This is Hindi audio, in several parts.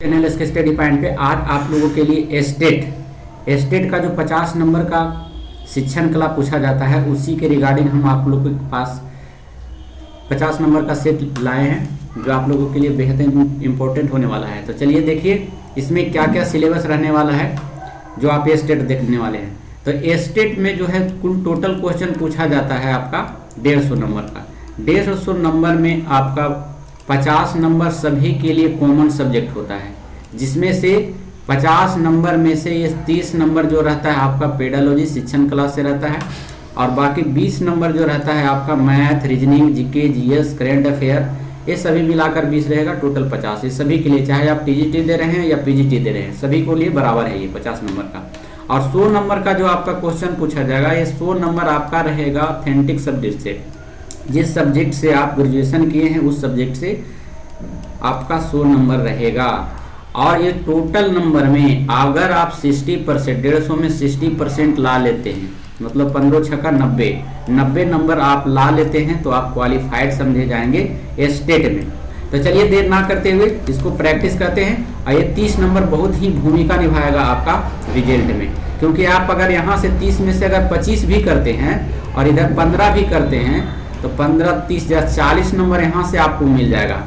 चैनल इसके स्टडी पॉइंट पे आज आप लोगों के लिए एस्टेट का जो 50 नंबर का शिक्षण कला पूछा जाता है उसी के रिगार्डिंग हम आप लोगों के पास 50 नंबर का सेट लाए हैं जो आप लोगों के लिए बेहद इम्पोर्टेंट होने वाला है। तो चलिए देखिए इसमें क्या क्या सिलेबस रहने वाला है जो आप एस्टेट देखने वाले हैं। तो एस्टेट में जो है कुल टोटल क्वेश्चन पूछा जाता है आपका 150 नंबर का। 150 नंबर में आपका 50 नंबर सभी के लिए कॉमन सब्जेक्ट होता है, जिसमें से 50 नंबर में से ये 30 नंबर जो रहता है आपका पेडालॉजी शिक्षण कला से रहता है और बाकी 20 नंबर जो रहता है आपका math, reasoning, GK, GS, current affair, ये सभी मिलाकर 20 रहेगा, टोटल 50। ये सभी के लिए चाहे आप टीजीटी दे रहे हैं या पीजीटी दे रहे हैं सभी को लिए बराबर है ये 50 नंबर का। और 100 नंबर का जो आपका क्वेश्चन पूछा जाएगा ये 100 नंबर आपका रहेगा ऑथेंटिक सब्जेक्ट से। जिस सब्जेक्ट से आप ग्रेजुएशन किए हैं उस सब्जेक्ट से आपका 100 नंबर रहेगा। और ये टोटल नंबर में अगर आप 60% 150 में 60% ला लेते हैं, मतलब 15 छक्का 90 नंबर आप ला लेते हैं तो आप क्वालिफाइड समझे जाएंगे एस्टेट में। तो चलिए देर ना करते हुए इसको प्रैक्टिस करते हैं। और ये 30 नंबर बहुत ही भूमिका निभाएगा आपका रिजल्ट में, क्योंकि आप अगर यहाँ से 30 में से अगर 25 भी करते हैं और इधर 15 भी करते हैं तो 15, 30 या 40 नंबर यहाँ से आपको मिल जाएगा,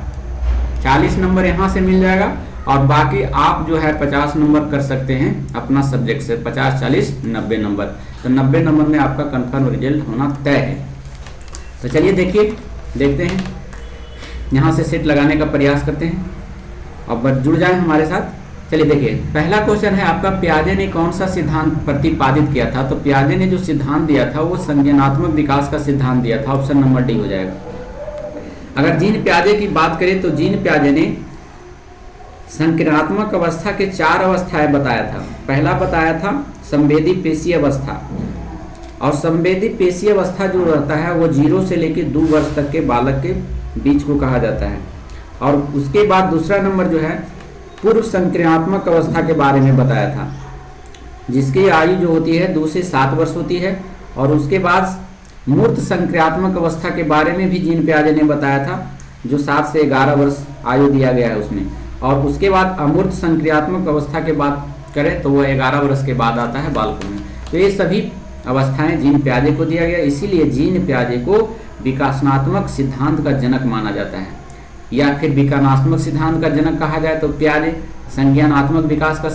40 नंबर यहाँ से मिल जाएगा। और बाकी आप जो है 50 नंबर कर सकते हैं अपना सब्जेक्ट से, 50, 40, 90 नंबर। तो 90 नंबर में आपका कंफर्म रिजल्ट होना तय है। तो चलिए देखते हैं, यहाँ से सेट लगाने का प्रयास करते हैं और बस जुड़ जाए हमारे साथ। चलिए देखिए पहला क्वेश्चन है आपका, पियाजे ने कौन सा सिद्धांत प्रतिपादित किया था? तो पियाजे ने जो सिद्धांत दिया था वो संज्ञानात्मक विकास का सिद्धांत दिया था। ऑप्शन नंबर डी हो जाएगा। अगर जीन पियाजे की बात करें तो जीन पियाजे ने संक्रियात्मक अवस्था के 4 अवस्थाएं बताया था। पहला बताया था संवेदी पेशीय अवस्था, और संवेदी पेशीय अवस्था जो रहता है वो 0 से लेकर 2 वर्ष तक के बालक के बीच को कहा जाता है। और उसके बाद दूसरा नंबर जो है पूर्व संक्रियात्मक अवस्था के बारे में बताया था, जिसकी आयु जो होती है 2 से 7 वर्ष होती है। और उसके बाद मूर्त संक्रियात्मक अवस्था के बारे में भी जीन पियाजे ने बताया था, जो 7 से 11 वर्ष आयु दिया गया है उसमें। और उसके बाद अमूर्त संक्रियात्मक अवस्था के बात करें तो वह 11 वर्ष के बाद आता है बालकों में। तो ये सभी अवस्थाएं जीन पियाजे को दिया गया, इसीलिए जीन पियाजे को विकासनात्मक सिद्धांत का जनक माना जाता है। या फिर विकासात्मक सिद्धांत का जनक कहा जाए तो पियाजे, संज्ञानात्मक विकास का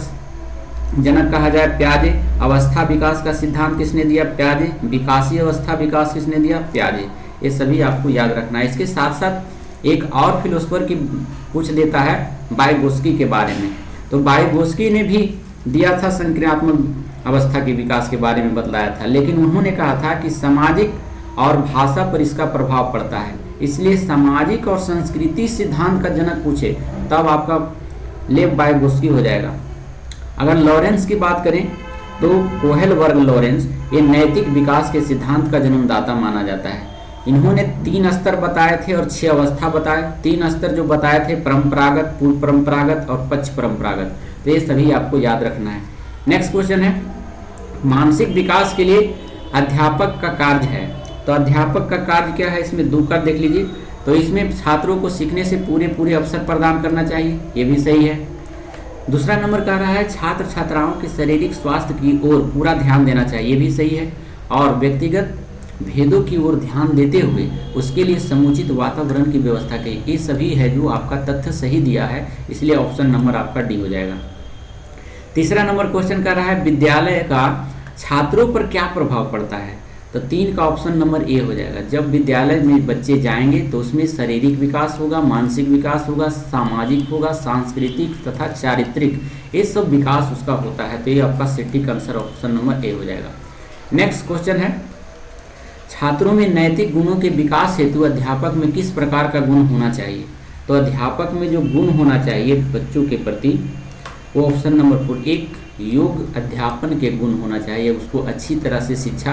जनक कहा जाए पियाजे, अवस्था विकास का सिद्धांत किसने दिया? पियाजे। विकासीय अवस्था विकास किसने दिया? पियाजे। ये सभी आपको याद रखना है। इसके साथ साथ एक और फिलोसोफर की पूछ लेता है वाइगोत्स्की के बारे में। तो वाइगोत्स्की ने भी दिया था संक्रियात्मक अवस्था के विकास के बारे में बतलाया था, लेकिन उन्होंने कहा था कि सामाजिक और भाषा पर इसका प्रभाव पड़ता है, इसलिए सामाजिक और संस्कृति सिद्धांत का जनक पूछे तब आपका लेव वाइगोत्स्की हो जाएगा। अगर लॉरेंस की बात करें तो कोहेलबर्ग लॉरेंस ये नैतिक विकास के सिद्धांत का जन्मदाता माना जाता है। इन्होंने 3 स्तर बताए थे और 6 अवस्था बताए। 3 स्तर जो बताए थे परंपरागत, पूर्व परंपरागत और पक्ष परंपरागत। तो ये सभी आपको याद रखना है। नेक्स्ट क्वेश्चन है, मानसिक विकास के लिए अध्यापक का कार्य है। तो अध्यापक का कार्य क्या है? इसमें 2 कर देख लीजिए। तो इसमें छात्रों को सीखने से पूरे अवसर प्रदान करना चाहिए, ये भी सही है। दूसरा नंबर कह रहा है छात्र छात्राओं के शारीरिक स्वास्थ्य की ओर पूरा ध्यान देना चाहिए, ये भी सही है। और व्यक्तिगत भेदों की ओर ध्यान देते हुए उसके लिए समुचित वातावरण की व्यवस्था की, ये सभी है जो आपका तथ्य सही दिया है, इसलिए ऑप्शन नंबर आपका डी हो जाएगा। तीसरा नंबर क्वेश्चन कर रहा है विद्यालय का छात्रों पर क्या प्रभाव पड़ता है? तो 3 का ऑप्शन नंबर ए हो जाएगा। जब विद्यालय में बच्चे जाएंगे तो उसमें शारीरिक विकास होगा, मानसिक विकास होगा, सामाजिक होगा, सांस्कृतिक तथा चारित्रिक, ये सब विकास उसका होता है। तो ये आपका सटीक आंसर ऑप्शन नंबर ए हो जाएगा। नेक्स्ट क्वेश्चन है, छात्रों में नैतिक गुणों के विकास हेतु अध्यापक में किस प्रकार का गुण होना चाहिए? तो अध्यापक में जो गुण होना चाहिए बच्चों के प्रति वो ऑप्शन नंबर 4, एक योग अध्यापन के गुण होना चाहिए। उसको अच्छी तरह से शिक्षा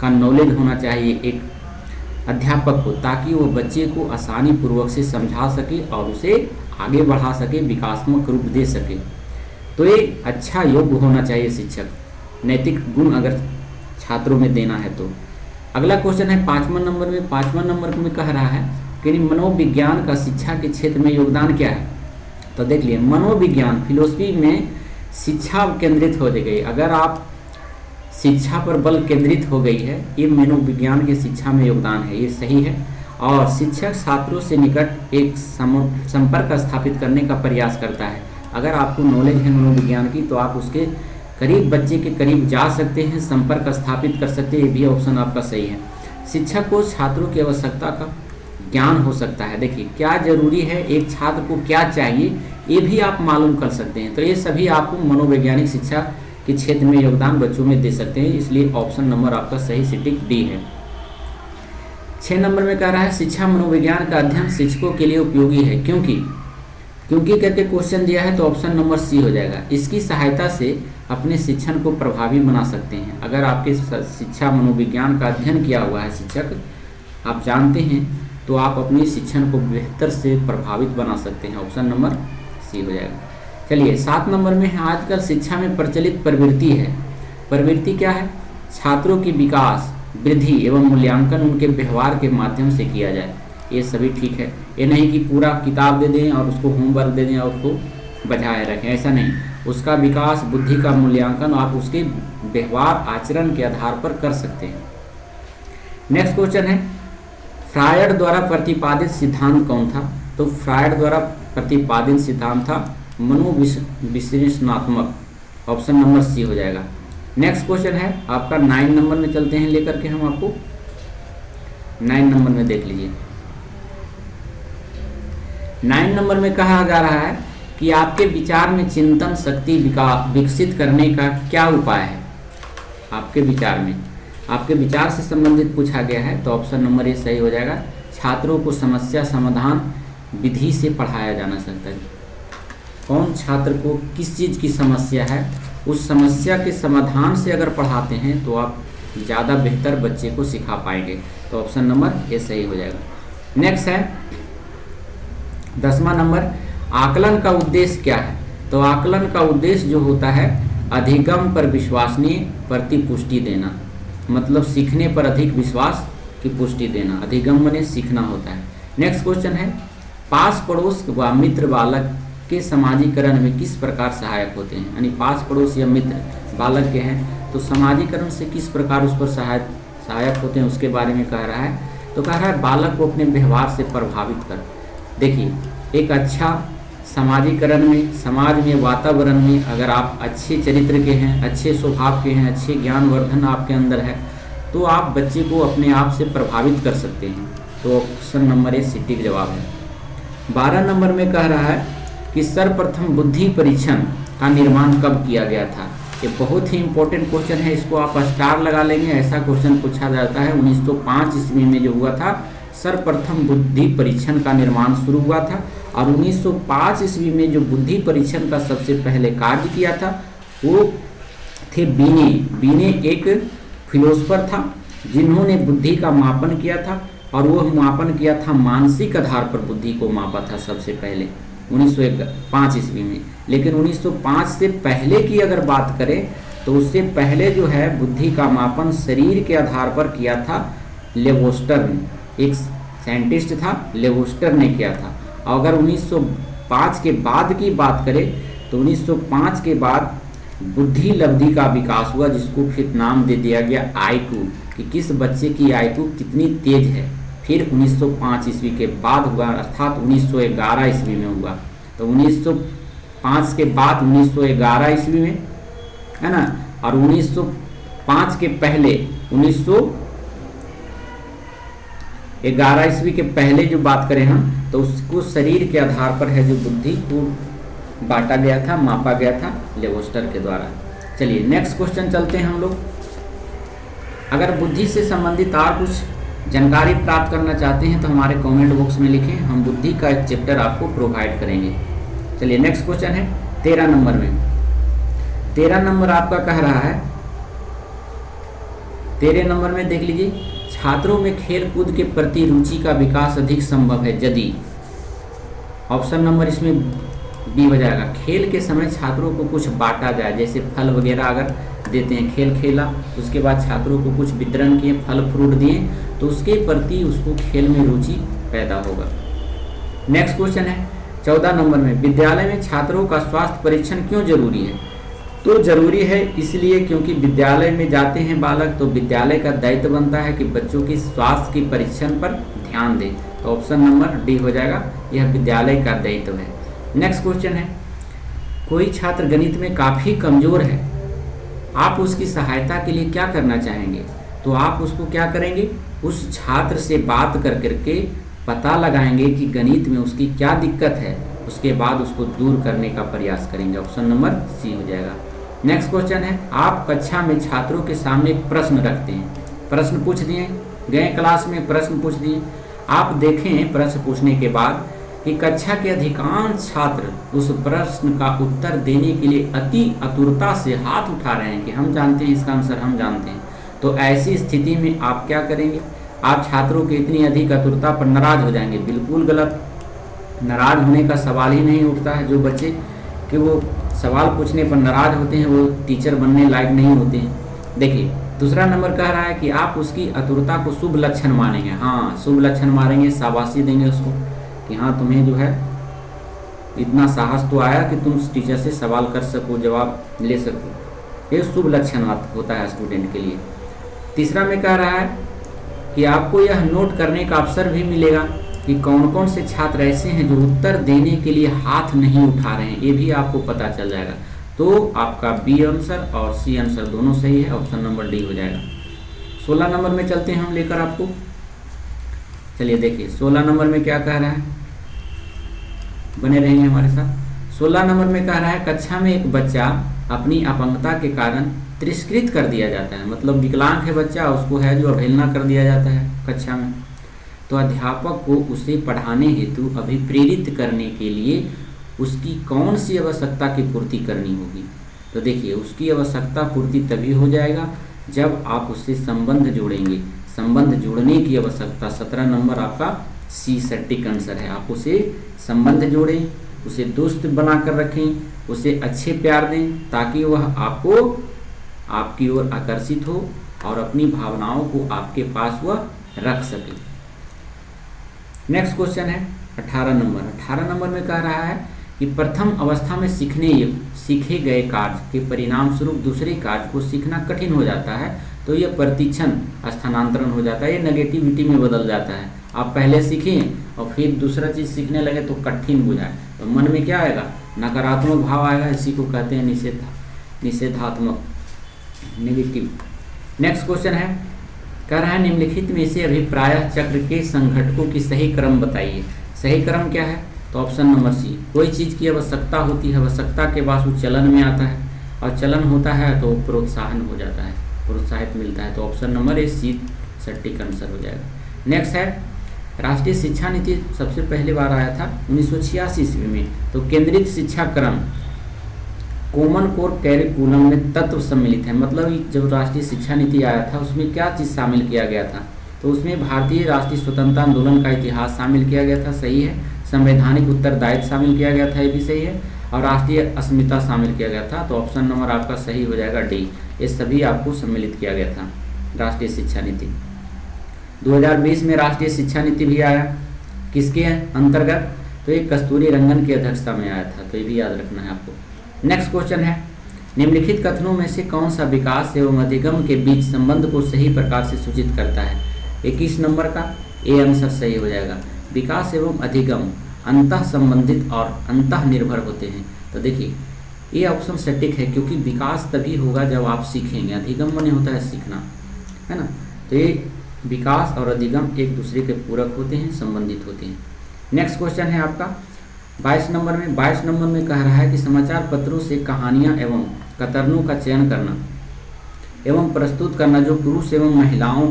का नॉलेज होना चाहिए एक अध्यापक को, ताकि वो बच्चे को आसानी पूर्वक से समझा सके और उसे आगे बढ़ा सके, विकासात्मक रूप दे सके। तो ये अच्छा योग होना चाहिए शिक्षक, नैतिक गुण अगर छात्रों में देना है तो। अगला क्वेश्चन है 5वां नंबर में। 5वां नंबर में कह रहा है कि मनोविज्ञान का शिक्षा के क्षेत्र में योगदान क्या है? तो देख लिए मनोविज्ञान फिलोसफी में शिक्षा केंद्रित हो गई। अगर आप शिक्षा पर बल केंद्रित हो गई है, ये मनोविज्ञान की शिक्षा में योगदान है, ये सही है। और शिक्षक छात्रों से निकट एक संपर्क स्थापित करने का प्रयास करता है। अगर आपको नॉलेज है मनोविज्ञान की तो आप उसके करीब, बच्चे के करीब जा सकते हैं, संपर्क स्थापित कर सकते हैं, ये भी ऑप्शन आपका सही है। शिक्षक को छात्रों की आवश्यकता का ज्ञान हो सकता है। देखिए क्या जरूरी है, एक छात्र को क्या चाहिए, ये भी आप मालूम कर सकते हैं। तो ये सभी आपको मनोवैज्ञानिक शिक्षा के क्षेत्र में योगदान बच्चों में दे सकते हैं, इसलिए ऑप्शन नंबर आपका सही सटीक डी है। 6 नंबर में कह रहा है शिक्षा मनोविज्ञान का अध्ययन शिक्षकों के लिए उपयोगी है, क्योंकि करके क्वेश्चन दिया है तो ऑप्शन नंबर सी हो जाएगा। इसकी सहायता से अपने शिक्षण को प्रभावी बना सकते हैं। अगर आपके शिक्षा मनोविज्ञान का अध्ययन किया हुआ है शिक्षक, आप जानते हैं, तो आप अपनी शिक्षण को बेहतर से प्रभावित बना सकते हैं। ऑप्शन नंबर सी हो जाएगा। चलिए 7 नंबर में है आजकल शिक्षा में प्रचलित प्रवृत्ति है। प्रवृत्ति क्या है? छात्रों की विकास, वृद्धि एवं मूल्यांकन उनके व्यवहार के माध्यम से किया जाए। ये सभी ठीक है। ये नहीं कि पूरा किताब दे दें और उसको होमवर्क दे दें और उसको बजाय रखें, ऐसा नहीं। उसका विकास, बुद्धि का मूल्यांकन आप उसके व्यवहार आचरण के आधार पर कर सकते हैं। नेक्स्ट क्वेश्चन है फ्रायड द्वारा प्रतिपादित सिद्धांत कौन था? तो फ्रायड द्वारा प्रतिपादित सिद्धांत था मनोविश्लेषणात्मक। ऑप्शन नंबर सी हो जाएगा। नेक्स्ट क्वेश्चन है आपका 9 नंबर में चलते हैं लेकर के हम आपको 9 नंबर में देख लीजिए। 9 नंबर में कहा जा रहा है कि आपके विचार में चिंतन शक्ति विकसित करने का क्या उपाय है? आपके विचार में, आपके विचार से संबंधित पूछा गया है, तो ऑप्शन नंबर ए सही हो जाएगा। छात्रों को समस्या समाधान विधि से पढ़ाया जाना सकता है। कौन छात्र को किस चीज़ की समस्या है, उस समस्या के समाधान से अगर पढ़ाते हैं तो आप ज़्यादा बेहतर बच्चे को सिखा पाएंगे। तो ऑप्शन नंबर ए सही हो जाएगा। नेक्स्ट है 10वां नंबर, आकलन का उद्देश्य क्या है? तो आकलन का उद्देश्य जो होता है अधिगम पर विश्वसनीय प्रतिपुष्टि देना, मतलब सीखने पर अधिक विश्वास की पुष्टि देना। अधिगम माने सीखना होता है। नेक्स्ट क्वेश्चन है पास पड़ोस व मित्र बालक के समाजीकरण में किस प्रकार सहायक होते हैं? यानी पास पड़ोस या मित्र बालक के हैं तो समाजीकरण से किस प्रकार उस पर सहायक होते हैं, उसके बारे में कह रहा है। तो कह रहा है बालक को अपने व्यवहार से प्रभावित कर। देखिए एक अच्छा समाजीकरण में, समाज में, वातावरण में अगर आप अच्छे चरित्र के हैं, अच्छे स्वभाव के हैं, अच्छे ज्ञानवर्धन आपके अंदर है, तो आप बच्चे को अपने आप से प्रभावित कर सकते हैं। तो ऑप्शन नंबर ए सटीक जवाब है। 12 नंबर में कह रहा है कि सर्वप्रथम बुद्धि परीक्षण का निर्माण कब किया गया था? ये बहुत ही इंपॉर्टेंट क्वेश्चन है, इसको आप स्टार लगा लेंगे। ऐसा क्वेश्चन पूछा जाता है। 1905 ईस्वी में जो हुआ था सर्वप्रथम बुद्धि परीक्षण का निर्माण शुरू हुआ था। और 1905 ईस्वी में जो बुद्धि परीक्षण का सबसे पहले कार्य किया था वो थे बीने। बीने एक फिलोसफर था जिन्होंने बुद्धि का मापन किया था, और वह मापन किया था मानसिक आधार पर बुद्धि को मापा था सबसे पहले 1905 ईस्वी में। लेकिन 1905 से पहले की अगर बात करें तो उससे पहले जो है बुद्धि का मापन शरीर के आधार पर किया था लेवोस्टर ने, एक साइंटिस्ट था लेवोस्टर ने किया था। और अगर 1905 के बाद की बात करें तो 1905 के बाद बुद्धि लब्धि का विकास हुआ, जिसको फिर नाम दे दिया गया आईक्यू, कि किस बच्चे की आईक्यू कितनी तेज है। फिर 1905 ईस्वी के बाद हुआ, अर्थात 1911 ईस्वी में हुआ। तो 1905 के बाद 1911 ईस्वी में, है ना। और 1905 के पहले 1911 ईस्वी के पहले जो बात करें हम, तो उसको शरीर के आधार पर है जो बुद्धि को बांटा गया था, मापा गया था लेवोस्टर के द्वारा। चलिए नेक्स्ट क्वेश्चन चलते हैं हम लोग। अगर बुद्धि से संबंधित और कुछ जानकारी प्राप्त करना चाहते हैं तो हमारे कमेंट बॉक्स में लिखें, हम बुद्धि का एक चैप्टर आपको प्रोवाइड करेंगे। चलिए नेक्स्ट क्वेश्चन है 13 नंबर में। 13 नंबर आपका कह रहा है, 13 नंबर में देख लीजिए, छात्रों में खेल कूद के प्रति रुचि का विकास अधिक संभव है यदि, ऑप्शन नंबर इसमें बी हो जाएगा, खेल के समय छात्रों को कुछ बांटा जाए, जैसे फल वगैरह अगर देते हैं, खेल खेला उसके बाद छात्रों को कुछ वितरण किए, फल फ्रूट दिए, तो उसके प्रति उसको खेल में रुचि पैदा होगा। नेक्स्ट क्वेश्चन है 14 नंबर में विद्यालय में छात्रों का स्वास्थ्य परीक्षण क्यों जरूरी है? तो जरूरी है इसलिए क्योंकि विद्यालय में जाते हैं बालक तो विद्यालय का दायित्व बनता है कि बच्चों की स्वास्थ्य की परीक्षण पर ध्यान दें। तो ऑप्शन नंबर डी हो जाएगा, यह विद्यालय का दायित्व है। नेक्स्ट क्वेश्चन है, कोई छात्र गणित में काफ़ी कमज़ोर है, आप उसकी सहायता के लिए क्या करना चाहेंगे? तो आप उसको क्या करेंगे, उस छात्र से बात कर करके पता लगाएंगे कि गणित में उसकी क्या दिक्कत है, उसके बाद उसको दूर करने का प्रयास करेंगे। ऑप्शन नंबर सी हो जाएगा। नेक्स्ट क्वेश्चन है, आप कक्षा में छात्रों के सामने एक प्रश्न रखते हैं, प्रश्न पूछ दिए गए, क्लास में प्रश्न पूछ दिए, आप देखें प्रश्न पूछने के बाद कि कक्षा के अधिकांश छात्र उस प्रश्न का उत्तर देने के लिए अति आतुरता से हाथ उठा रहे हैं कि हम जानते हैं इसका आंसर, हम जानते हैं। तो ऐसी स्थिति में आप क्या करेंगे, आप छात्रों की इतनी अधिक आतुरता पर नाराज हो जाएंगे। बिल्कुल गलत, नाराज होने का सवाल ही नहीं उठता है। जो बच्चे कि वो सवाल पूछने पर नाराज होते हैं वो टीचर बनने लायक नहीं होते हैं। देखिए दूसरा नंबर कह रहा है कि आप उसकी आतुरता को शुभ लक्षण मानेंगे। हाँ, शुभ लक्षण मानेंगे, शाबाशी देंगे उसको कि हाँ तुम्हें जो है इतना साहस तो आया कि तुम टीचर से सवाल कर सको, जवाब ले सको। ये शुभ लक्षण होता है स्टूडेंट के लिए। तीसरा में कह रहा है कि आपको यह नोट करने का अवसर भी मिलेगा कि कौन कौन से छात्र ऐसे हैं जो उत्तर देने के लिए हाथ नहीं उठा रहे हैं, ये भी आपको पता चल जाएगा। तो आपका बी आंसर और सी आंसर दोनों सही है, ऑप्शन नंबर डी हो जाएगा। 16 नंबर में चलते हैं हम लेकर आपको। चलिए देखिए 16 नंबर में क्या कह रहा है, बने रहेंगे हमारे साथ। 16 नंबर में कह रहा है, कक्षा में एक बच्चा अपनी अपंगता के कारण तिरस्कृत कर दिया जाता है, मतलब विकलांग है बच्चा, उसको है जो अवहेलना कर दिया जाता है कक्षा में। तो अध्यापक को उसे पढ़ाने हेतु अभिप्रेरित करने के लिए उसकी कौन सी आवश्यकता की पूर्ति करनी होगी? तो देखिए उसकी आवश्यकता पूर्ति तभी हो जाएगा जब आप उससे संबंध जोड़ेंगे। संबंध जोड़ने की आवश्यकता 17 नंबर आपका सी सटीक आंसर है। आप उसे संबंध जोड़ें, उसे दोस्त बनाकर रखें, उसे अच्छे प्यार दें ताकि वह आपकी ओर आकर्षित हो और अपनी भावनाओं को आपके पास वह रख सके। नेक्स्ट क्वेश्चन है 18 नंबर। 18 नंबर में कह रहा है कि प्रथम अवस्था में सीखे गए कार्य के परिणाम स्वरूप दूसरे कार्य को सीखना कठिन हो जाता है, तो यह प्रतिक्षण स्थानांतरण हो जाता है, ये नेगेटिविटी में बदल जाता है। आप पहले सीखें और फिर दूसरा चीज़ सीखने लगे तो कठिन बुझाए, तो मन में क्या आएगा, नकारात्मक भाव आएगा। इसी को कहते हैं निषेधात्मक, नेगेटिव। नेक्स्ट क्वेश्चन है, कह रहा है निम्नलिखित में से अभिप्राय चक्र के संघटकों की सही क्रम बताइए। सही क्रम क्या है? तो ऑप्शन नंबर सी, कोई चीज़ की आवश्यकता होती है, आवश्यकता के बाद वो चलन में आता है और चलन होता है तो प्रोत्साहन हो जाता है, प्रोत्साहित मिलता है। तो ऑप्शन नंबर ए सी सटीक आंसर हो जाएगा। नेक्स्ट है, राष्ट्रीय शिक्षा नीति सबसे पहली बार आया था 1986 ईस्वी में। तो केंद्रित शिक्षा क्रम कॉमन कोर कैरिकुलम में तत्व सम्मिलित है, मतलब जब राष्ट्रीय शिक्षा नीति आया था उसमें क्या चीज़ शामिल किया गया था? तो उसमें भारतीय राष्ट्रीय स्वतंत्रता आंदोलन का इतिहास शामिल किया गया था, सही है। संवैधानिक उत्तरदायित्व शामिल किया गया था, ये भी सही है। और राष्ट्रीय अस्मिता शामिल किया गया था, तो ऑप्शन नंबर आपका सही हो जाएगा डी। ये सभी आपको सम्मिलित किया गया था राष्ट्रीय शिक्षा नीति। 2020 में राष्ट्रीय शिक्षा नीति भी आया, किसके अंतर्गत? तो ये कस्तूरी रंगन की अध्यक्षता में आया था, तो ये भी याद रखना है आपको। नेक्स्ट क्वेश्चन है, निम्नलिखित कथनों में से कौन सा विकास एवं अधिगम के बीच संबंध को सही प्रकार से सूचित करता है? 21 नंबर का ए आंसर सही हो जाएगा। विकास एवं अधिगम अंतः संबंधित और अंतः निर्भर होते हैं। तो देखिए ये ऑप्शन सटीक है, क्योंकि विकास तभी होगा जब आप सीखेंगे। अधिगम माने होता है सीखना, है ना। तो ये विकास और अधिगम एक दूसरे के पूरक होते हैं, संबंधित होते हैं। नेक्स्ट क्वेश्चन है आपका 22 नंबर में। 22 नंबर में कह रहा है कि समाचार पत्रों से कहानियाँ एवं कतरनों का चयन करना एवं प्रस्तुत करना जो पुरुष एवं महिलाओं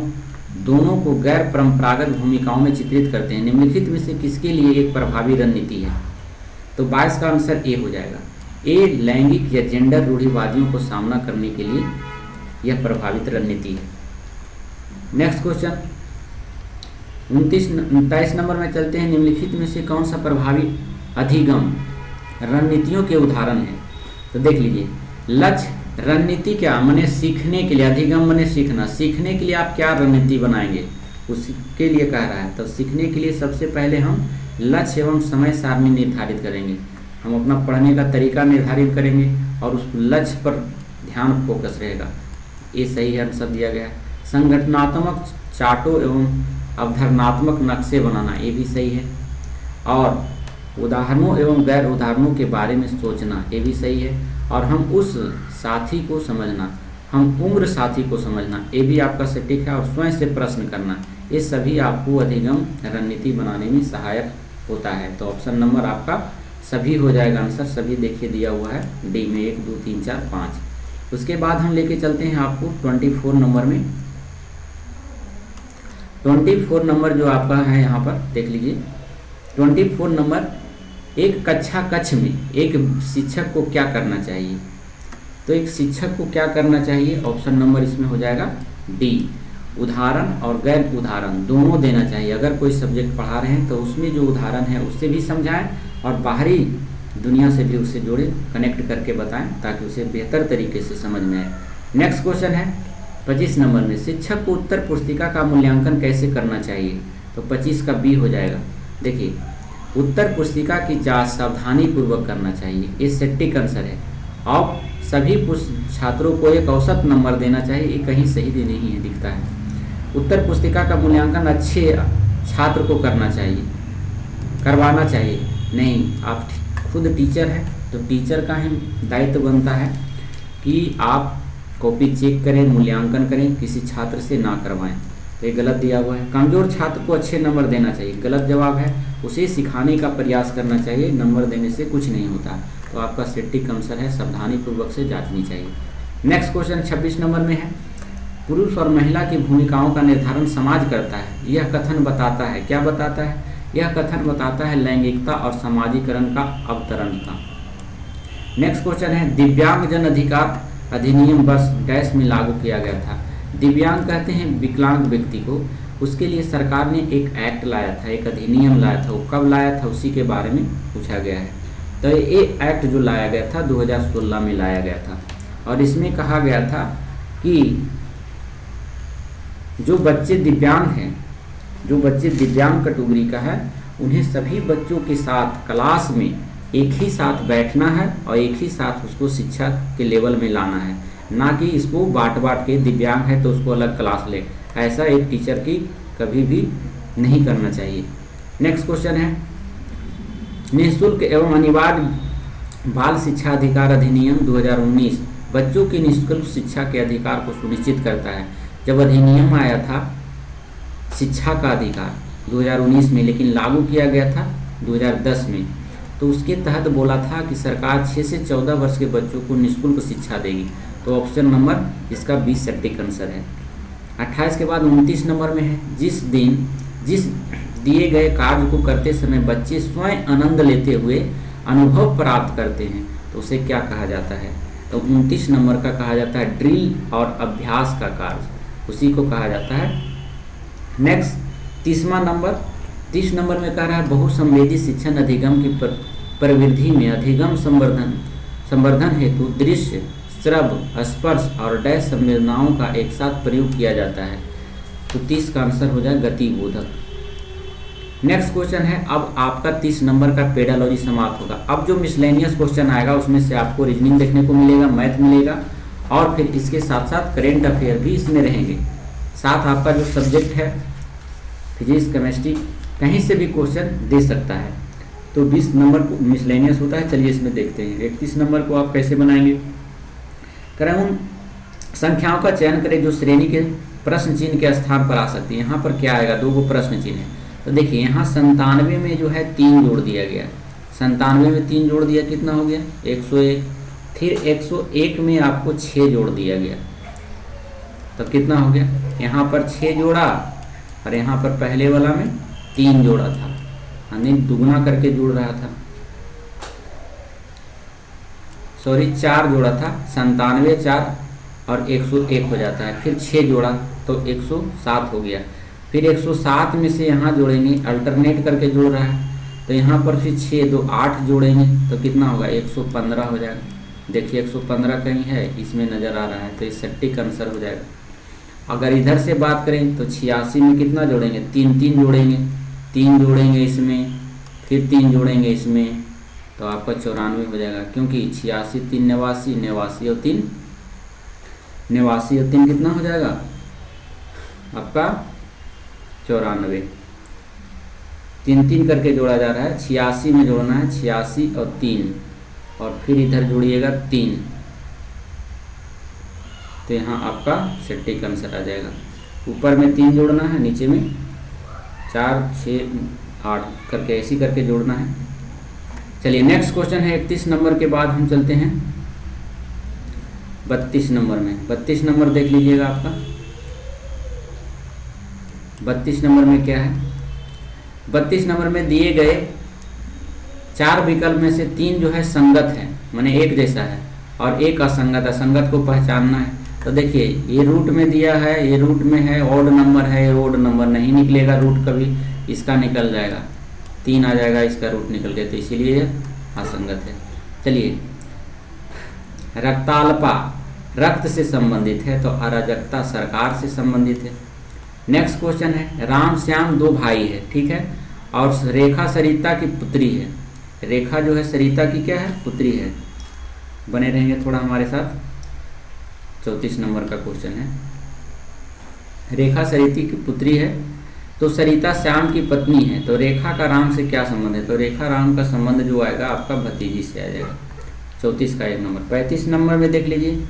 दोनों को गैर परंपरागत भूमिकाओं में चित्रित करते हैं, निम्नलिखित में से किसके लिए एक प्रभावी रणनीति है? तो 22 का आंसर ए हो जाएगा। ए लैंगिक या जेंडर रूढ़िवादियों को सामना करने के लिए यह प्रभावित रणनीति है। नेक्स्ट क्वेश्चन 29 नंबर में चलते हैं। निम्नलिखित में से कौन सा प्रभावी अधिगम रणनीतियों के उदाहरण है? तो देख लीजिए, लक्ष्य रणनीति क्या माने सीखने के लिए, अधिगम माने सीखना, सीखने के लिए आप क्या रणनीति बनाएंगे उसके लिए कह रहा है। तो सीखने के लिए सबसे पहले हम लक्ष्य एवं समय सारणी निर्धारित करेंगे। हम अपना पढ़ने का तरीका निर्धारित करेंगे और उस लक्ष्य पर ध्यान फोकस रहेगा। ये सही आंसर दिया गया है। संगठनात्मक चार्टों एवं अवधारणात्मक नक्शे बनाना, ये भी सही है। और उदाहरणों एवं गैर उदाहरणों के बारे में सोचना, ये भी सही है। और हम उस साथी को समझना, हम उम्र साथी को समझना, ये भी आपका सटीक है। और स्वयं से प्रश्न करना, ये सभी आपको अधिगम रणनीति बनाने में सहायक होता है। तो ऑप्शन नंबर आपका सभी हो जाएगा आंसर। सभी देखिए दिया हुआ है डी में 1 2 3 4 5। उसके बाद हम लेके चलते हैं आपको 24 नंबर में। 24 नंबर जो आपका है यहाँ पर देख लीजिए। 24 नंबर, एक कक्ष में एक शिक्षक को क्या करना चाहिए। तो एक शिक्षक को क्या करना चाहिए, ऑप्शन नंबर इसमें हो जाएगा डी। उदाहरण और गैर उदाहरण दोनों देना चाहिए। अगर कोई सब्जेक्ट पढ़ा रहे हैं तो उसमें जो उदाहरण है उससे भी समझाएं और बाहरी दुनिया से भी उसे जोड़े, कनेक्ट करके बताएं ताकि उसे बेहतर तरीके से समझ में आए। नेक्स्ट क्वेश्चन है 25 नंबर में, शिक्षक को उत्तर पुस्तिका का मूल्यांकन कैसे करना चाहिए। तो 25 का बी हो जाएगा। देखिए, उत्तर पुस्तिका की जांच सावधानी पूर्वक करना चाहिए, ये सटीक आंसर है। और सभी छात्रों को एक औसत नंबर देना चाहिए, ये कहीं सही नहीं है दिखता है। उत्तर पुस्तिका का मूल्यांकन अच्छे छात्र को करना चाहिए, करवाना चाहिए। नहीं, आप खुद टीचर हैं तो टीचर का ही दायित्व बनता है कि आप कॉपी चेक करें, मूल्यांकन करें, किसी छात्र से ना करवाएं। तो ये गलत दिया हुआ है। कमज़ोर छात्र को अच्छे नंबर देना चाहिए, गलत जवाब है। उसे सिखाने का प्रयास करना चाहिए, नंबर देने से कुछ नहीं होता। तो आपका सटीक आंसर है सावधानी पूर्वक से जांचनी चाहिए। नेक्स्ट क्वेश्चन 26 नंबर में है, पुरुष और महिला की भूमिकाओं का निर्धारण समाज करता है। यह कथन बताता है, क्या बताता है, यह कथन बताता है लैंगिकता और समाजीकरण का अवतरण का। नेक्स्ट क्वेश्चन है, दिव्यांग जन अधिकार अधिनियम वर्ष डैश में लागू किया गया था। दिव्यांग कहते हैं विकलांग व्यक्ति को, उसके लिए सरकार ने एक एक्ट लाया था, एक अधिनियम लाया था। वो कब लाया था उसी के बारे में पूछा गया है। तो ये एक्ट जो लाया गया था 2016 में लाया गया था। और इसमें कहा गया था कि जो बच्चे दिव्यांग हैं, जो बच्चे दिव्यांग कैटेगरी का है, उन्हें सभी बच्चों के साथ क्लास में एक ही साथ बैठना है और एक ही साथ उसको शिक्षा के लेवल में लाना है, ना कि इसको बांट के दिव्यांग है तो उसको अलग क्लास ले। ऐसा एक टीचर की कभी भी नहीं करना चाहिए। नेक्स्ट क्वेश्चन है, निःशुल्क एवं अनिवार्य बाल शिक्षा अधिकार अधिनियम 2019 बच्चों की निःशुल्क शिक्षा के अधिकार को सुनिश्चित करता है। जब अधिनियम आया था शिक्षा का अधिकार 2019 में, लेकिन लागू किया गया था 2010 में, तो उसके तहत बोला था कि सरकार 6 से 14 वर्ष के बच्चों को निःशुल्क शिक्षा देगी। तो ऑप्शन नंबर इसका 20 सटीक आंसर है। 28 के बाद 29 नंबर में है, जिस दिए गए कार्य को करते समय बच्चे स्वयं आनंद लेते हुए अनुभव प्राप्त करते हैं तो उसे क्या कहा जाता है। तो 29 नंबर का कहा जाता है ड्रिल और अभ्यास का कार्य, उसी को कहा जाता है। नेक्स्ट 30 नंबर में कह रहा है, बहुसंवेदी शिक्षण अधिगम की प्रवृत्ति में अधिगम संवर्धन हेतु दृश्य, श्रव्य, स्पर्श और डैश संवेदनाओं का एक साथ प्रयोग किया जाता है। तो 30 का आंसर हो जाए गतिबोधक। नेक्स्ट क्वेश्चन है, अब आपका 30 नंबर का पेडालॉजी समाप्त होगा। अब जो मिसलेनियस क्वेश्चन आएगा उसमें से आपको रीजनिंग देखने को मिलेगा, मैथ मिलेगा और फिर इसके साथ साथ करेंट अफेयर भी इसमें रहेंगे। साथ आपका जो सब्जेक्ट है फिजिक्स, केमिस्ट्री, कहीं से भी क्वेश्चन दे सकता है। तो 20 नंबर को मिसलेनियस होता है। चलिए इसमें देखते हैं 31 नंबर को आप कैसे बनाएंगे। करें उन संख्याओं का चयन करें जो श्रेणी के प्रश्न चिन्ह के स्थान पर आ सकती है। यहाँ पर क्या आएगा, 2 गो प्रश्न चिन्ह है। तो देखिए यहाँ 97 में जो है 3 जोड़ दिया गया, 97 में 3 जोड़ दिया, कितना हो गया 101। फिर 101 में आपको 6 जोड़ दिया गया, तो कितना हो गया, यहाँ पर 6 जोड़ा और यहाँ पर पहले वाला में 3 जोड़ा था, यानी दुगना करके जोड़ रहा था, सॉरी 4 जोड़ा था। 97 4 और 101 हो जाता है। फिर 6 जोड़ा तो 107 हो गया। फिर 107 में से यहाँ जोड़ेंगे, अल्टरनेट करके जोड़ रहा है, तो यहाँ पर फिर 6 2 8 जोड़ेंगे तो कितना होगा 115 हो जाएगा। देखिए 115 कहीं है, इसमें नज़र आ रहा है, तो ये सटीक आंसर हो जाएगा। अगर इधर से बात करें तो 86 में कितना जोड़ेंगे, 3 जोड़ेंगे, 3 जोड़ेंगे इसमें फिर 3 जोड़ेंगे इसमें तो आपका 94 हो जाएगा, क्योंकि 86 3 89, 89 और 3 89 और 3 कितना हो जाएगा आपका 94। 3 3 करके जोड़ा जा रहा है, 86 में जोड़ना है, 86 और 3 और फिर इधर जोड़िएगा 3, तो यहाँ आपका सटीक आंसर आ जाएगा। ऊपर में 3 जोड़ना है, नीचे में 4 6 8 करके ऐसी करके जोड़ना है। चलिए नेक्स्ट क्वेश्चन है 31 नंबर के बाद हम चलते हैं 32 नंबर में। 32 नंबर देख लीजिएगा आपका। 32 नंबर में क्या है, 32 नंबर में दिए गए 4 विकल्प में से 3 जो है संगत है, माने एक जैसा है, और एक असंगत है। संगत को पहचानना है। तो देखिए ये रूट में दिया है, ये रूट में है, ऑड नंबर है, ये ऑड नंबर नहीं निकलेगा रूट कभी, इसका निकल जाएगा 3 आ जाएगा, इसका रूट निकल गया, तो इसीलिए असंगत है। चलिए रक्ताल्पा रक्त से संबंधित है, तो अराजकता सरकार से संबंधित है। नेक्स्ट क्वेश्चन है राम श्याम 2 भाई है, ठीक है, और रेखा सरिता की पुत्री है। रेखा जो है सरिता की क्या है, पुत्री है। बने रहेंगे थोड़ा हमारे साथ। 34 नंबर का क्वेश्चन है, रेखा सरिता की पुत्री है, तो सरिता श्याम की पत्नी है, तो रेखा का राम से क्या संबंध है, तो रेखा राम का संबंध जो आएगा आपका भतीजी से आ जाएगा। 34 का 1 नंबर। 35 नंबर में देख लीजिए।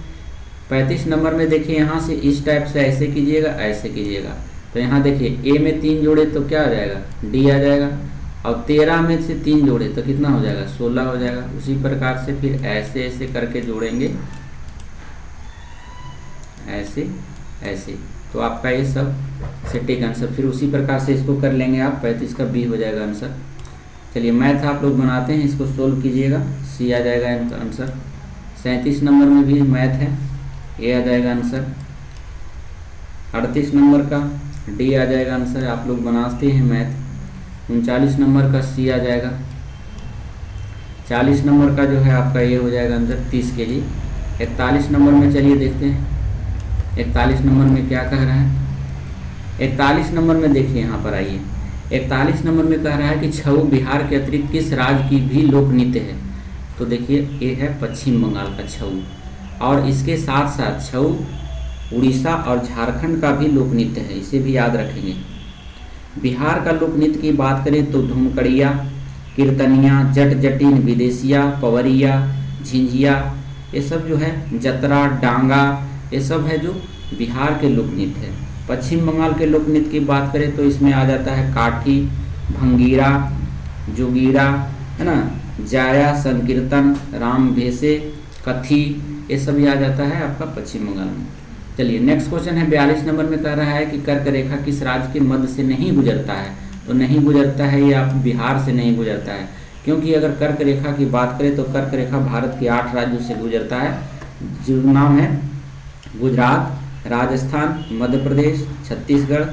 35 नंबर में देखिए यहाँ से इस टाइप से ऐसे कीजिएगा, ऐसे कीजिएगा, तो यहाँ देखिए ए में 3 जोड़े तो क्या आ जाएगा, डी आ जाएगा, और 13 में से 3 जोड़े तो कितना हो जाएगा, 16 हो जाएगा। उसी प्रकार से फिर ऐसे ऐसे करके जोड़ेंगे, ऐसे ऐसे, तो आपका ये सब सटीक आंसर। फिर उसी प्रकार से इसको कर लेंगे आप, 35 का बी हो जाएगा आंसर। चलिए मैथ आप लोग बनाते हैं, इसको सोल्व कीजिएगा, सी आ जाएगा इनका आंसर। 37 नंबर में भी मैथ है, ए आ जाएगा आंसर। 38 नंबर का डी आ जाएगा आंसर, आप लोग बनाते हैं मैथ। 39 नंबर का सी आ जाएगा। 40 नंबर का जो है आपका ये हो जाएगा आंसर 30 के जी। 41 नंबर में चलिए देखते हैं 41 नंबर में क्या कह रहा है। 41 नंबर में देखिए यहाँ पर आइए, 41 नंबर में कह रहा है कि छऊ बिहार के अतिरिक्त किस राज्य की भी लोक नृत्य है, तो देखिए ये है पश्चिम बंगाल का छऊ, और इसके साथ साथ छऊ उड़ीसा और झारखंड का भी लोक नृत्य है, इसे भी याद रखेंगे। बिहार का लोक नृत्य की बात करें तो धूमकड़िया, कीर्तनिया, जट जटिन, विदेशिया, पवरिया, झिंझिया, ये सब जो है, जतरा, डांगा, ये सब है जो बिहार के लोक नृत्य है। पश्चिम बंगाल के लोक नृत्य की बात करें तो इसमें आ जाता है काठी, भंगीरा, जोगीरा, है ना, जाया, संकीर्तन, राम भेसे, कथी, ये सभी आ जाता है आपका पश्चिम बंगाल में। चलिए नेक्स्ट क्वेश्चन है 42 नंबर में कह रहा है कि कर्क रेखा किस राज्य के मध्य से नहीं गुजरता है, तो नहीं गुजरता है ये आप बिहार से नहीं गुजरता है, क्योंकि अगर कर्क रेखा की बात करें तो कर्क रेखा भारत के 8 राज्यों से गुजरता है, जो नाम है गुजरात, राजस्थान, मध्य प्रदेश, छत्तीसगढ़,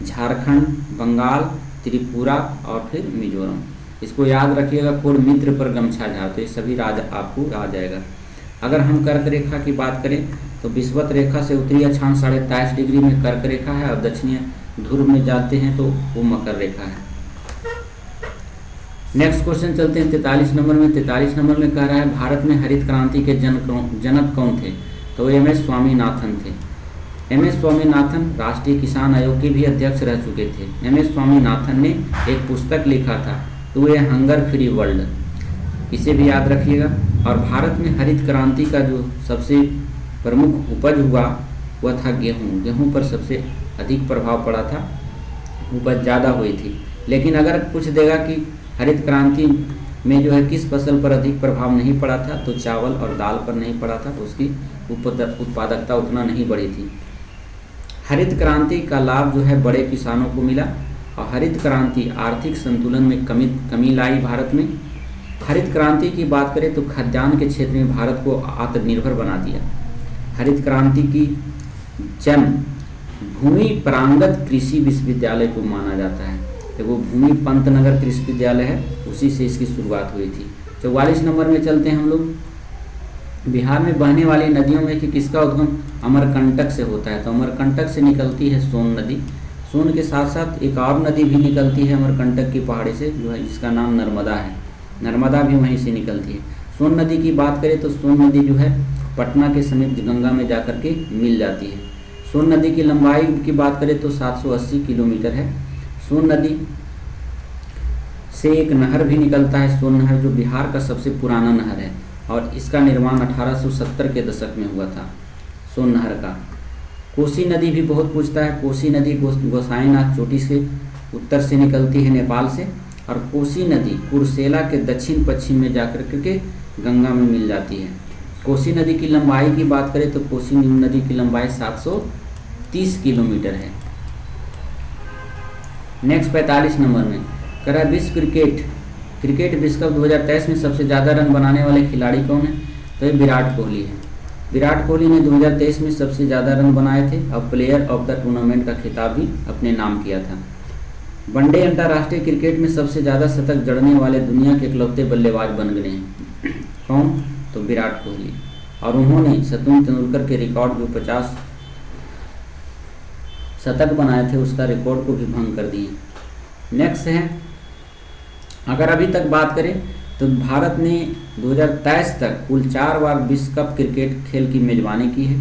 झारखंड, बंगाल, त्रिपुरा और फिर मिजोरम। इसको याद रखिएगा, कोड मित्र पर गमछा झा, तो ये सभी राज्य आपको आ जाएगा। अगर हम कर्क रेखा की बात करें तो विषुवत रेखा से उत्तरी अक्षांश 23.5 डिग्री में कर्क रेखा है, और दक्षिणी ध्रुव में जाते हैं तो वो मकर रेखा है। नेक्स्ट क्वेश्चन चलते हैं 43 नंबर में। 43 नंबर में कह रहा है भारत में हरित क्रांति के जनक कौन थे, तो एम.एस. स्वामीनाथन थे। एम.एस. स्वामीनाथन राष्ट्रीय किसान आयोग के भी अध्यक्ष रह चुके थे। एम.एस. स्वामीनाथन ने एक पुस्तक लिखा था, तो ये हंगर फ्री वर्ल्ड, इसे भी याद रखिएगा। और भारत में हरित क्रांति का जो सबसे प्रमुख उपज हुआ वह था गेहूँ। गेहूँ पर सबसे अधिक प्रभाव पड़ा था, उपज ज़्यादा हुई थी। लेकिन अगर पूछ देगा कि हरित क्रांति में जो है किस फसल पर अधिक प्रभाव नहीं पड़ा था, तो चावल और दाल पर नहीं पड़ा था, तो उसकी उत्पादकता उतना नहीं बढ़ी थी। हरित क्रांति का लाभ जो है बड़े किसानों को मिला, और हरित क्रांति आर्थिक संतुलन में कमी लाई भारत में। हरित क्रांति की बात करें तो खाद्यान्न के क्षेत्र में भारत को आत्मनिर्भर बना दिया। हरित क्रांति की जन्म भूमि प्रांगत कृषि विश्वविद्यालय को माना जाता है, तो वो भूमि पंतनगर कृषि विद्यालय है, उसी से इसकी शुरुआत हुई थी। 44 नंबर में चलते हैं हम लोग। बिहार में बहने वाली नदियों में कि किसका उद्गम अमरकंटक से होता है, तो अमरकंटक से निकलती है सोन नदी। सोन के साथ साथ एक और नदी भी निकलती है अमरकंटक की पहाड़ी से, जो है जिसका नाम नर्मदा है। नर्मदा भी वहीं से निकलती है। सोन नदी की बात करें तो सोन नदी जो है पटना के समीप गंगा में जाकर के मिल जाती है। सोन नदी की लंबाई की बात करें तो 780 किलोमीटर है। सोन नदी से एक नहर भी निकलता है, सोन नहर, जो बिहार का सबसे पुराना नहर है और इसका निर्माण 1870 के दशक में हुआ था सोन नहर का। कोसी नदी भी बहुत पूछता है। कोसी नदी गोसाईनाथ चोटी से उत्तर से निकलती है नेपाल से, और कोसी नदी कुर्सेला के दक्षिण पश्चिम में जाकर के गंगा में मिल जाती है। कोसी नदी की लंबाई की बात करें तो कोसी नदी की लंबाई 730 किलोमीटर है। नेक्स्ट 45 नंबर में कह रहा है विश्व क्रिकेट विश्व कप 2023 में सबसे ज़्यादा रन बनाने वाले खिलाड़ी कौन है? तो ये विराट कोहली है। विराट कोहली ने 2023 में सबसे ज़्यादा रन बनाए थे और प्लेयर ऑफ द टूर्नामेंट का खिताब भी अपने नाम किया था। वनडे अंतर्राष्ट्रीय क्रिकेट में सबसे ज़्यादा शतक जड़ने वाले दुनिया के इकलौते बल्लेबाज बन गए हैं। कौन? तो विराट कोहली। और उन्होंने सचिन तेंदुलकर के रिकॉर्ड जो 50 शतक बनाए थे उसका रिकॉर्ड को भी भंग कर दिए। नेक्स्ट है, अगर अभी तक बात करें तो भारत ने 2023 तक कुल 4 बार विश्व कप क्रिकेट खेल की मेजबानी की है।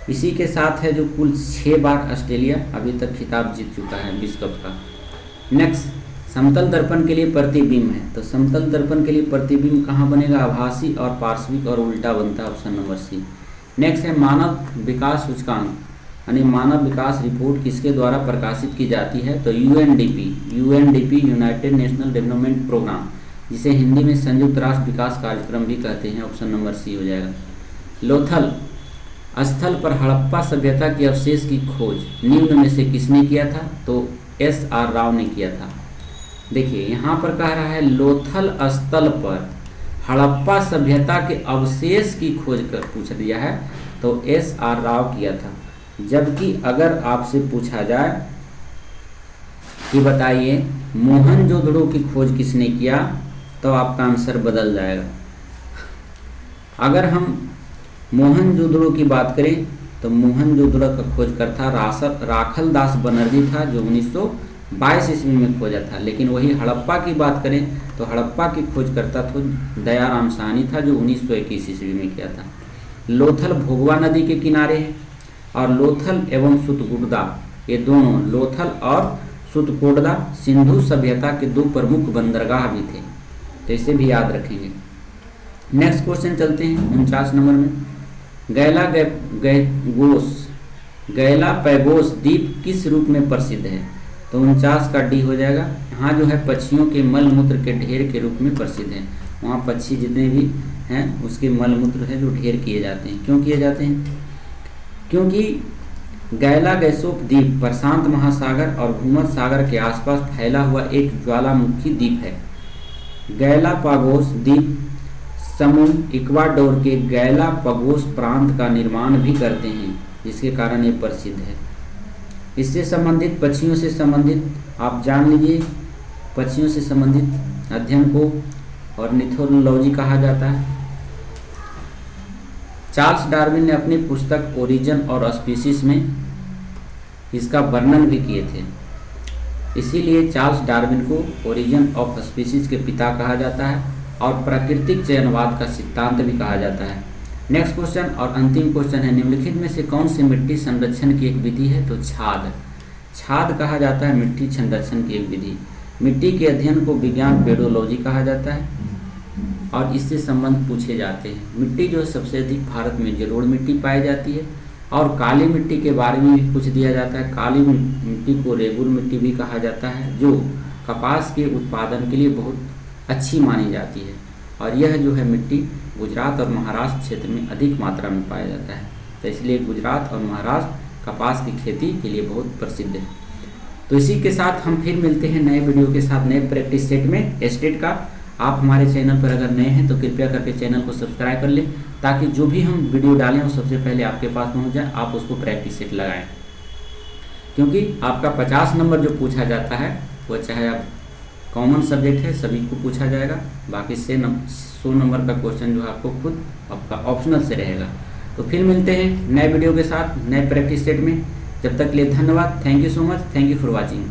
इसी के साथ है जो कुल 6 बार ऑस्ट्रेलिया अभी तक खिताब जीत चुका है विश्व कप का। नेक्स्ट, समतल दर्पण के लिए प्रतिबिंब है। तो समतल दर्पण के लिए प्रतिबिंब कहाँ बनेगा? आभासी और पार्श्विक और उल्टा बनता है, ऑप्शन नंबर सी। नेक्स्ट है मानव विकास सूचकांक यानी मानव विकास रिपोर्ट किसके द्वारा प्रकाशित की जाती है? तो UNDP united national development programme, जिसे हिंदी में संयुक्त राष्ट्र विकास कार्यक्रम भी कहते हैं, ऑप्शन नंबर सी हो जाएगा। लोथल स्थल पर हड़प्पा सभ्यता के अवशेष की खोज निम्न में से किसने किया था? तो एस.आर. राव ने किया था। देखिए यहाँ पर कह रहा है लोथल स्थल पर हड़प्पा सभ्यता के अवशेष की खोज कर पूछ दिया है, तो एस.आर. राव किया था। जबकि अगर आपसे पूछा जाए कि बताइए मोहनजोदड़ो की खोज किसने किया, तो आपका आंसर बदल जाएगा। अगर हम मोहनजोदड़ो की बात करें तो मोहनजोदड़ो का खोजकर्ता राखल दास बनर्जी था, जो 1922 ईस्वी में खोजा था। लेकिन वही हड़प्पा की बात करें तो हड़प्पा की खोजकर्ता तो दयाराम साहनी था, जो 1921 ईस्वी में किया था। लोथल भोगवा नदी के किनारे है, और लोथल एवं सुतगुड्डा, ये दोनों लोथल और सुतकोटदा सिंधु सभ्यता के 2 प्रमुख बंदरगाह भी थे, तो इसे भी याद रखेंगे। नेक्स्ट क्वेश्चन चलते हैं 49 नंबर में। गैलापैगोस द्वीप किस रूप में प्रसिद्ध है? तो 49 का डी हो जाएगा। यहाँ जो है पक्षियों के मल मूत्र के ढेर के रूप में प्रसिद्ध है। वहाँ पक्षी जितने भी हैं उसके मल मूत्र है जो ढेर किए जाते हैं। क्यों किए जाते हैं? क्योंकि गैलापैगोस द्वीप प्रशांत महासागर और भूमध्य सागर के आसपास फैला हुआ एक ज्वालामुखी द्वीप है। गैलापागोस द्वीप समूह इक्वाडोर के गैलापागोस प्रांत का निर्माण भी करते हैं, जिसके कारण ये प्रसिद्ध है। इससे संबंधित पक्षियों से संबंधित आप जान लीजिए, पक्षियों से संबंधित अध्ययन को ऑर्निथोलॉजी कहा जाता है। चार्ल्स डार्विन ने अपनी पुस्तक ओरिजिन और स्पीसीज में इसका वर्णन भी किए थे, इसीलिए चार्ल्स डार्विन को ओरिजिन ऑफ स्पीसीज के पिता कहा जाता है और प्राकृतिक चयनवाद का सिद्धांत भी कहा जाता है। नेक्स्ट क्वेश्चन और अंतिम क्वेश्चन है, निम्नलिखित में से कौन सी मिट्टी संरक्षण की एक विधि है? तो छाद कहा जाता है मिट्टी संरक्षण की एक विधि। मिट्टी के अध्ययन को विज्ञान पेडोलॉजी कहा जाता है और इससे संबंध पूछे जाते हैं। मिट्टी जो सबसे अधिक भारत में जलोढ़ मिट्टी पाई जाती है, और काली मिट्टी के बारे में भी पूछ दिया जाता है। काली मिट्टी को रेगुल मिट्टी भी कहा जाता है, जो कपास के उत्पादन के लिए बहुत अच्छी मानी जाती है, और यह जो है मिट्टी गुजरात और महाराष्ट्र क्षेत्र में अधिक मात्रा में पाया जाता है, तो इसलिए गुजरात और महाराष्ट्र कपास की खेती के लिए बहुत प्रसिद्ध है। तो इसी के साथ हम फिर मिलते हैं नए वीडियो के साथ, नए प्रैक्टिस सेट में स्टेट का। आप हमारे चैनल पर अगर नए हैं तो कृपया करके चैनल को सब्सक्राइब कर लें, ताकि जो भी हम वीडियो डालें वो सबसे पहले आपके पास पहुंच जाए, आप उसको प्रैक्टिस सेट लगाएं। क्योंकि आपका 50 नंबर जो पूछा जाता है वो चाहे आप कॉमन सब्जेक्ट है सभी को पूछा जाएगा, बाकी 100 नंबर का क्वेश्चन जो है आपको खुद आपका ऑप्शनल से रहेगा। तो फिर मिलते हैं नए वीडियो के साथ नए प्रैक्टिस सेट में। जब तक के लिए धन्यवाद। Thank you so much. Thank you for watching.